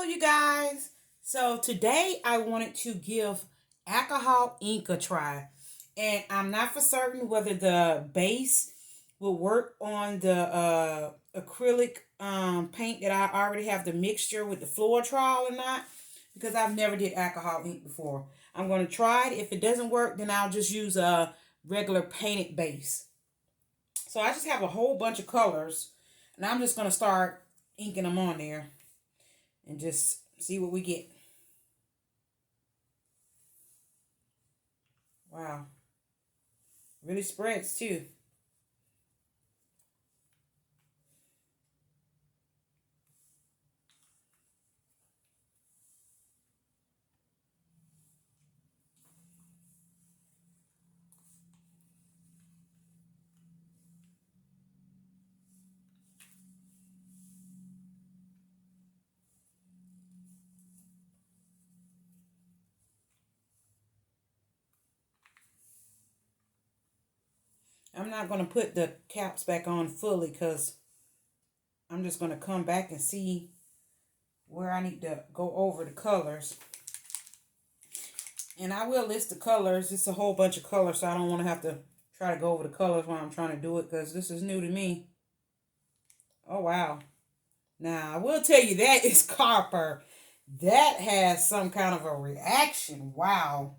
You guys. So today I wanted to give alcohol ink a try. And I'm not for certain whether the base will work on the acrylic paint that I already have the mixture with the floor trowel or not. Because I've never did alcohol ink before. I'm going to try it. If it doesn't work, then I'll just use a regular painted base. So I just have a whole bunch of colors. And I'm just going to start inking them on there. And just see what we get. Wow. Really spreads too. I'm not going to put the caps back on fully because I'm just going to come back and see where I need to go over the colors. And I will list the colors. It's a whole bunch of colors, so I don't want to have to try to go over the colors while I'm trying to do it because this is new to me. Oh, wow. Now, I will tell you that is copper. That has some kind of a reaction. Wow.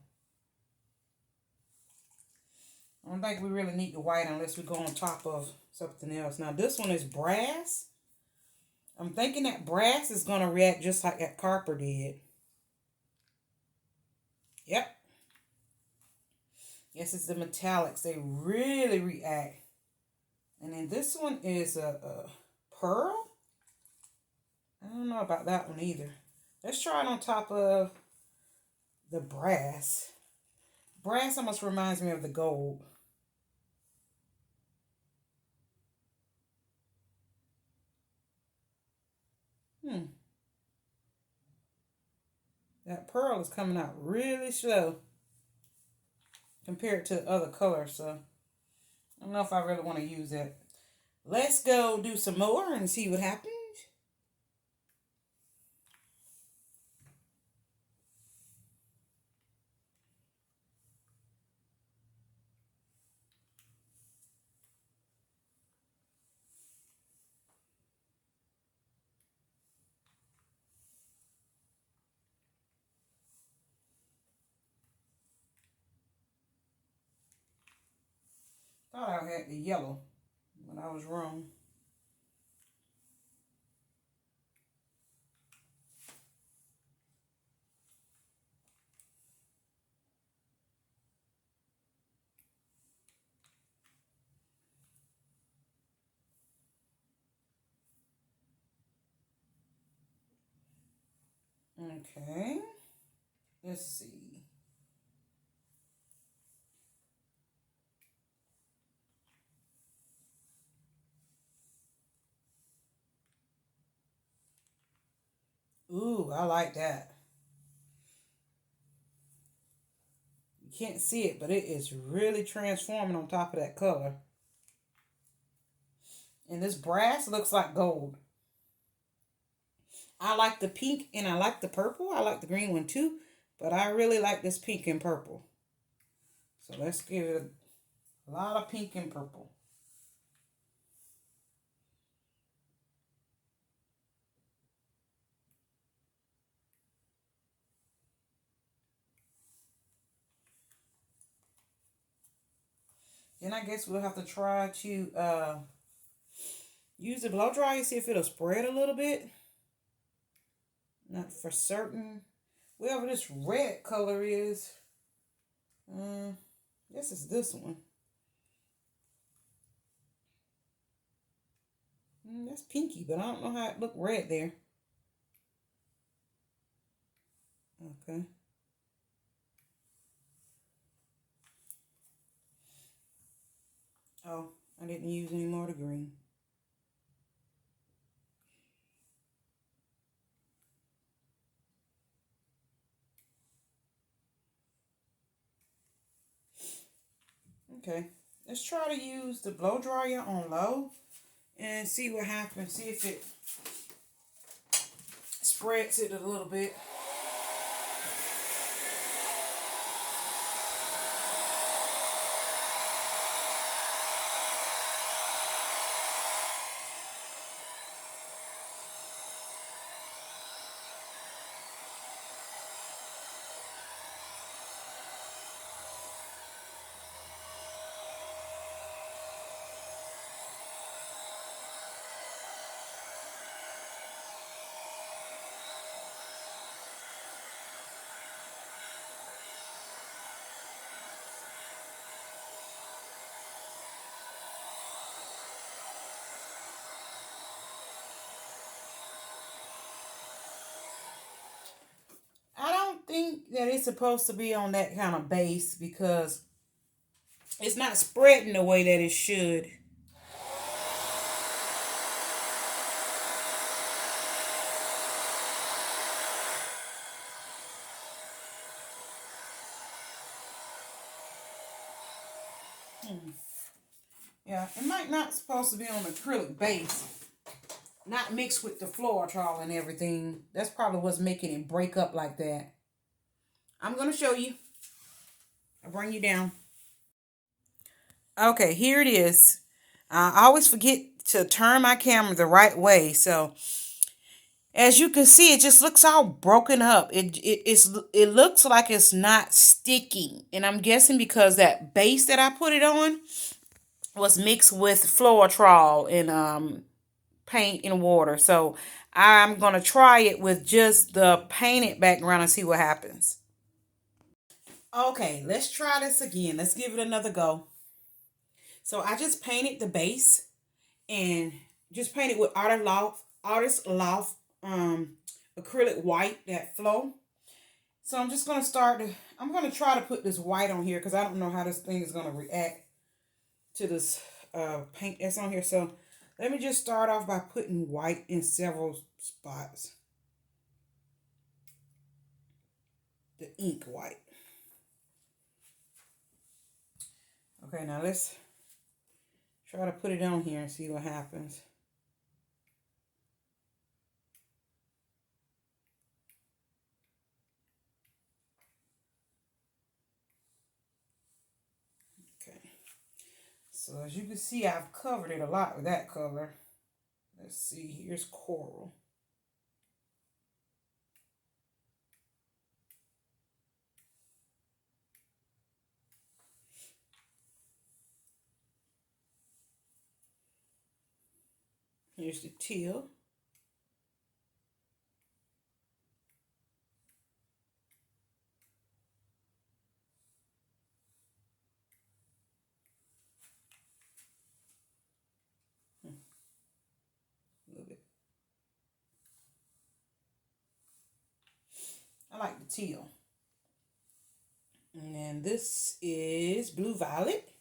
I don't think we really need the white unless we go on top of something else. Now, this one is brass. I'm thinking that brass is going to react just like that copper did. Yep. Yes, it's the metallics. They really react. And then this one is a pearl. I don't know about that one either. Let's try it on top of the brass. Brass almost reminds me of the gold. That pearl is coming out really slow compared to the other colors, so I don't know if I really want to use it. Let's go do some more and see what happens. Thought I had the yellow, but I was wrong. Okay, let's see. Ooh, I like that. You can't see it, but it is really transforming on top of that color. And this brass looks like gold. I like the pink and I like the purple. I like the green one too, but I really like this pink and purple. So let's give it a lot of pink and purple. Then I guess we'll have to try to use the blow dryer, see if it'll spread a little bit. Not for certain. Whatever this red color is. Guess it's this one. That's pinky, but I don't know how it looked red there. Okay. Oh, I didn't use any more of the green. Okay, let's try to use the blow dryer on low and see what happens. See if it spreads it a little bit. I don't think that it's supposed to be on that kind of base because it's not spreading the way that it should. Yeah, it might not supposed to be on acrylic base, not mixed with the Floetrol and everything. That's probably what's making it break up like that. I'm going to show you. I'll bring you down. Okay, here it is. I always forget to turn my camera the right way. So, as you can see, it just looks all broken up. It looks like it's not sticking. And I'm guessing because that base that I put it on was mixed with Floetrol and paint and water. So, I'm going to try it with just the painted background and see what happens. Okay, let's try this again. Let's give it another go. So I just painted the base and just painted with Artist Loft acrylic white, that flow. So I'm just gonna I'm gonna try to put this white on here because I don't know how this thing is gonna react to this paint that's on here. So let me just start off by putting white in several spots. The ink white. Okay, now let's try to put it on here and see what happens. Okay. So as you can see, I've covered it a lot with that color. Let's see, here's coral. Here's the teal. A little bit. I like the teal. And then this is blue violet.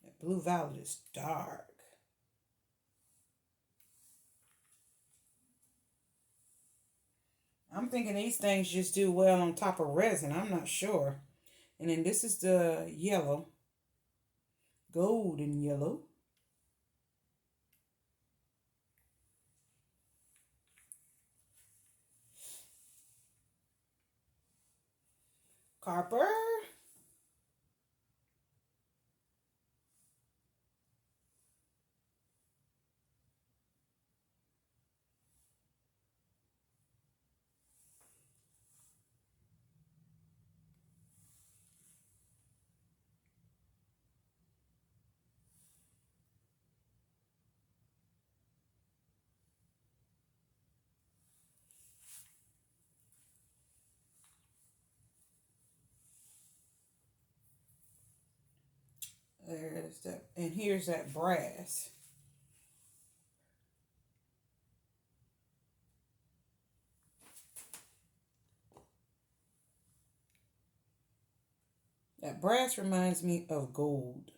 That blue violet is dark. I'm thinking these things just do well on top of resin. I'm not sure. And then this is the yellow. Golden yellow. Copper. There's that. And here's that brass. That brass reminds me of gold.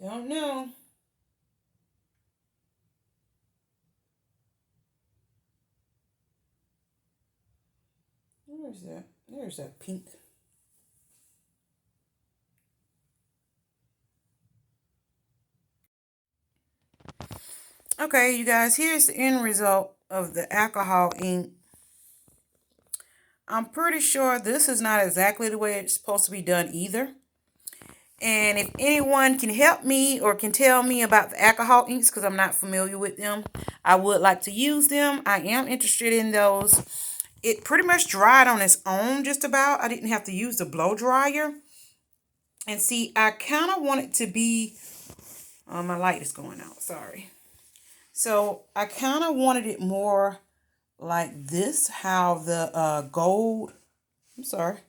Don't know. Where's that? There's that pink. Okay, you guys, here's the end result of the alcohol ink. I'm pretty sure this is not exactly the way it's supposed to be done either. And if anyone can help me or can tell me about the alcohol inks, because I'm not familiar with them, I would like to use them. I am interested in those. It pretty much dried on its own just about. I didn't have to use the blow dryer. And see, I kind of want it to be, my light is going out, sorry. So I kind of wanted it more like this, how the gold, I'm sorry,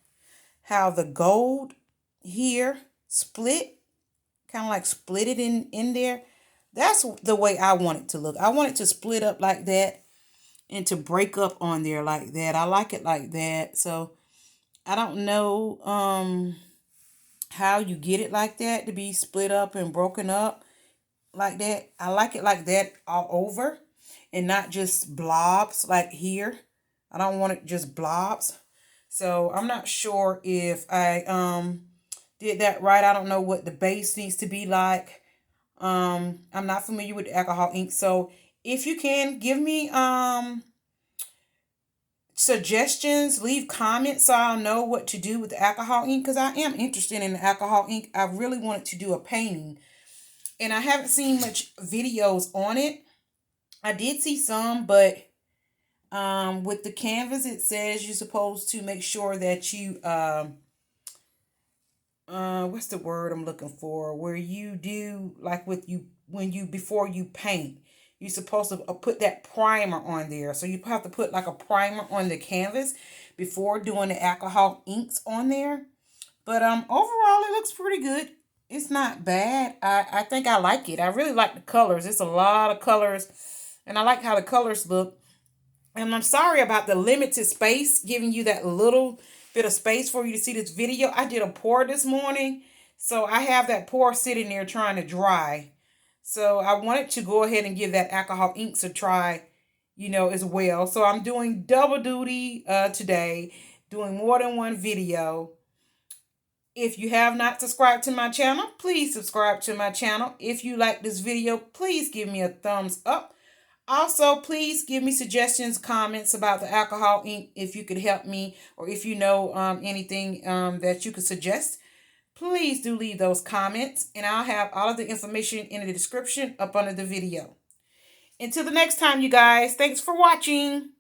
how the gold here split, kind of like split it in there. That's the way I want it to look. I want it to split up like that and to break up on there like that. I like it like that. So I don't know how you get it like that, to be split up and broken up like that. I like it like that all over and not just blobs like here. I don't want it just blobs. So I'm not sure if I did that right. I don't know what the base needs to be like. I'm not familiar with the alcohol ink. So if you can give me suggestions, leave comments so I'll know what to do with the alcohol ink, because I am interested in the alcohol ink. I really wanted to do a painting and I haven't seen much videos on it. I did see some, but with the canvas it says you're supposed to make sure that you what's the word I'm looking for, where you do like with you when you before you paint, you're supposed to put that primer on there. So you have to put like a primer on the canvas before doing the alcohol inks on there. But overall it looks pretty good. It's not bad. I think I like it. I really like the colors. It's a lot of colors and I like how the colors look. And I'm sorry about the limited space, giving you that little bit of space for you to see this video. I did a pour this morning, so I have that pour sitting there trying to dry. So I wanted to go ahead and give that alcohol inks a try, as well. So I'm doing double duty today, doing more than one video. If you have not subscribed to my channel, please subscribe to my channel. If you like this video, please give me a thumbs up. Also, please give me suggestions, comments about the alcohol ink if you could help me, or if you know anything that you could suggest. Please do leave those comments, and I'll have all of the information in the description up under the video. Until the next time, you guys, thanks for watching.